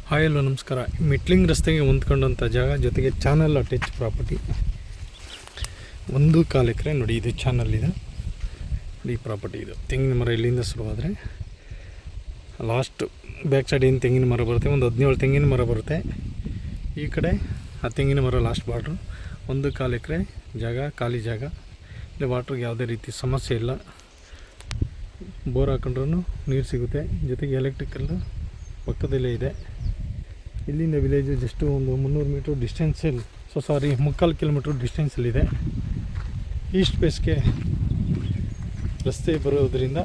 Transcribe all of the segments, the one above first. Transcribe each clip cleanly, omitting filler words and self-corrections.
Hi hello ನಮಸ್ಕಾರ. Metalling ರಸ್ತೆಗೆ ಹೊಂದ್ಕೊಂಡಂಥ ಜಾಗ, ಜೊತೆಗೆ ಚಾನಲ್ ಅಟ್ಯಾಚ್ ಪ್ರಾಪರ್ಟಿ. 1.25 ಎಕರೆ ನೋಡಿ, ಇದು ಚಾನಲ್ ಇದೆ. ಈ ಪ್ರಾಪರ್ಟಿ ಇದು ತೆಂಗಿನ ಮರ ಇಲ್ಲಿಂದ ಶುರುವಾದರೆ ಲಾಸ್ಟ್ ಬ್ಯಾಕ್ ಸೈಡ್ ಏನು ತೆಂಗಿನ ಮರ ಬರುತ್ತೆ, ಒಂದು 17 ತೆಂಗಿನ ಮರ ಬರುತ್ತೆ. ಈ ಕಡೆ ಆ ತೆಂಗಿನ ಮರ ಲಾಸ್ಟ್ ಬಾರ್ಡ್ರು. 1.25 ಎಕರೆ ಜಾಗ, ಖಾಲಿ ಜಾಗ. ಇಲ್ಲಿ ವಾಟ್ರಿಗೆ ಯಾವುದೇ ರೀತಿ ಸಮಸ್ಯೆ ಇಲ್ಲ. ಬೋರ್ ಹಾಕೊಂಡ್ರೂ ನೀರು ಸಿಗುತ್ತೆ. ಜೊತೆಗೆ ಎಲೆಕ್ಟ್ರಿಕಲ್ಲು ಪಕ್ಕದಲ್ಲೇ ಇದೆ. ಇಲ್ಲಿಂದ ವಿಲೇಜು ಜಸ್ಟು ಒಂದು 300 ಮೀಟ್ರ್ ಡಿಸ್ಟೆನ್ಸಲ್ಲಿ, 3/4 ಕಿಲೋಮೀಟ್ರ್ ಡಿಸ್ಟೆನ್ಸಲ್ಲಿದೆ. ಈಸ್ಟ್ ಫೇಸ್ಗೆ ರಸ್ತೆ ಬರೋದರಿಂದ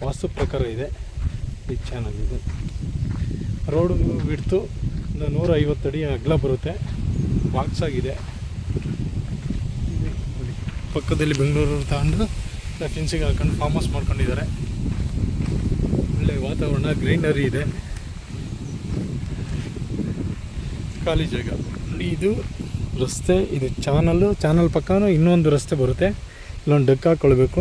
ವಾಸ್ತು ಪ್ರಕಾರ ಇದೆ ಈ ಚಾನಲ್. ಇದು ರೋಡು ಬಿಡ್ತು 150 ಅಡಿ ಅಗಲ ಬರುತ್ತೆ. ಬಾಕ್ಸ್ ಆಗಿದೆ. ಪಕ್ಕದಲ್ಲಿ ಬೆಂಗಳೂರು ತಗೊಂಡು ಫೆನ್ಸಿಗೆ ಹಾಕೊಂಡು ಫಾರ್ಮ್ ಹೌಸ್ ಮಾಡ್ಕೊಂಡಿದ್ದಾರೆ. ಒಳ್ಳೆ ವಾತಾವರಣ, ಗ್ರೀನರಿ ಇದೆ, ಖಾಲಿ ಜಾಗ. ಇದು ರಸ್ತೆ, ಇದು ಚಾನಲ್ ಪಕ್ಕನೂ ಇನ್ನೊಂದು ರಸ್ತೆ ಬರುತ್ತೆ. ಇಲ್ಲೊಂದು ಡಕ್ ಹಾಕ್ಕೊಳ್ಬೇಕು,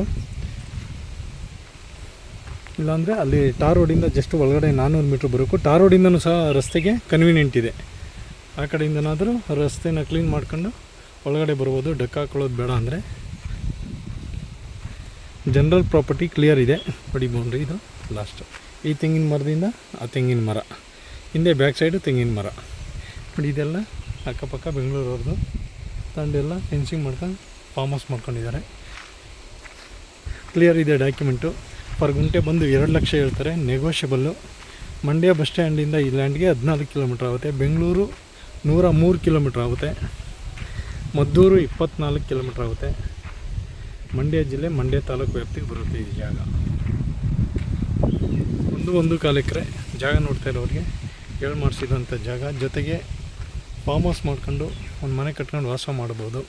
ಇಲ್ಲಾಂದರೆ ಅಲ್ಲಿ ಟಾರ್ ರೋಡಿಂದ ಜಸ್ಟ್ ಒಳಗಡೆ 400 ಮೀಟ್ರ್ ಬರಬೇಕು. ಟಾರ್ ರೋಡಿಂದನೂ ಸಹ ರಸ್ತೆಗೆ ಕನ್ವೀನಿಯೆಂಟ್ ಇದೆ. ಆ ಕಡೆಯಿಂದನಾದರೂ ರಸ್ತೆನ ಕ್ಲೀನ್ ಮಾಡ್ಕೊಂಡು ಒಳಗಡೆ ಬರ್ಬೋದು, ಡಕ್ ಹಾಕ್ಕೊಳ್ಳೋದು ಬೇಡ ಅಂದರೆ. ಜನರಲ್ ಪ್ರಾಪರ್ಟಿ ಕ್ಲಿಯರ್ ಇದೆ. ಬಡಿ ಬೌಂಡ್ರಿ ಇದು ಲಾಸ್ಟು. ಈ ತೆಂಗಿನ ಮರದಿಂದ ಆ ತೆಂಗಿನ ಮರ, ಹಿಂದೆ ಬ್ಯಾಕ್ ಸೈಡು ತೆಂಗಿನ ಮರ ನೋಡಿ. ಇದೆಲ್ಲ ಅಕ್ಕಪಕ್ಕ ಬೆಂಗಳೂರವ್ರದ್ದು ತಂಡೆಲ್ಲ ಫೆನ್ಸಿಂಗ್ ಮಾಡ್ಕೊಂಡು ಫಾರ್ಮ್ ಹೌಸ್ ಮಾಡ್ಕೊಂಡಿದ್ದಾರೆ. ಕ್ಲಿಯರ್ ಇದೆ ಡಾಕ್ಯುಮೆಂಟು. ಪರ್ ಗುಂಟೆ ಬಂದು 2 ಲಕ್ಷ ಹೇಳ್ತಾರೆ, ನೆಗೋಷಿಯಬಲ್ಲು. ಮಂಡ್ಯ ಬಸ್ ಸ್ಟ್ಯಾಂಡಿಂದ ಈ ಲ್ಯಾಂಡ್ಗೆ 14 ಕಿಲೋಮೀಟ್ರ್ ಆಗುತ್ತೆ. ಬೆಂಗಳೂರು 103 ಕಿಲೋಮೀಟ್ರ್ ಆಗುತ್ತೆ. ಮದ್ದೂರು 24 ಕಿಲೋಮೀಟ್ರ್ ಆಗುತ್ತೆ. ಮಂಡ್ಯ ಜಿಲ್ಲೆ, ಮಂಡ್ಯ ತಾಲೂಕು ವ್ಯಾಪ್ತಿಗೆ ಬರುತ್ತೆ ಈ ಜಾಗ. 1.25 ಎಕರೆ ಜಾಗ ನೋಡ್ತಾ ಇರೋರಿಗೆ ಹೇಳಿ ಮಾಡಿಸಿದಂಥ ಜಾಗ. ಜೊತೆಗೆ ಫಾರ್ಮ್ ಹೌಸ್ ಮಾಡ್ಕೊಂಡು ಒಂದು ಮನೆ ಕಟ್ಕೊಂಡು ವಾಸ ಮಾಡ್ಬೋದು.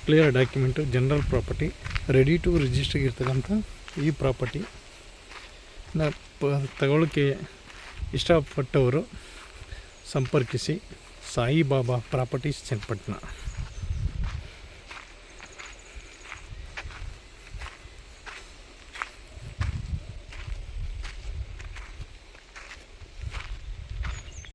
Clear document, general property, ready to ರಿಜಿಸ್ಟರ್ಗೆ ಇರ್ತಕ್ಕಂಥ ಈ ಪ್ರಾಪರ್ಟಿ ತಗೊಳ್ಳೋಕ್ಕೆ ಇಷ್ಟಪಟ್ಟವರು ಸಂಪರ್ಕಿಸಿ. ಸಾಯಿಬಾಬಾ ಪ್ರಾಪರ್ಟೀಸ್ ಚನ್ನಪಟ್ಟಣ.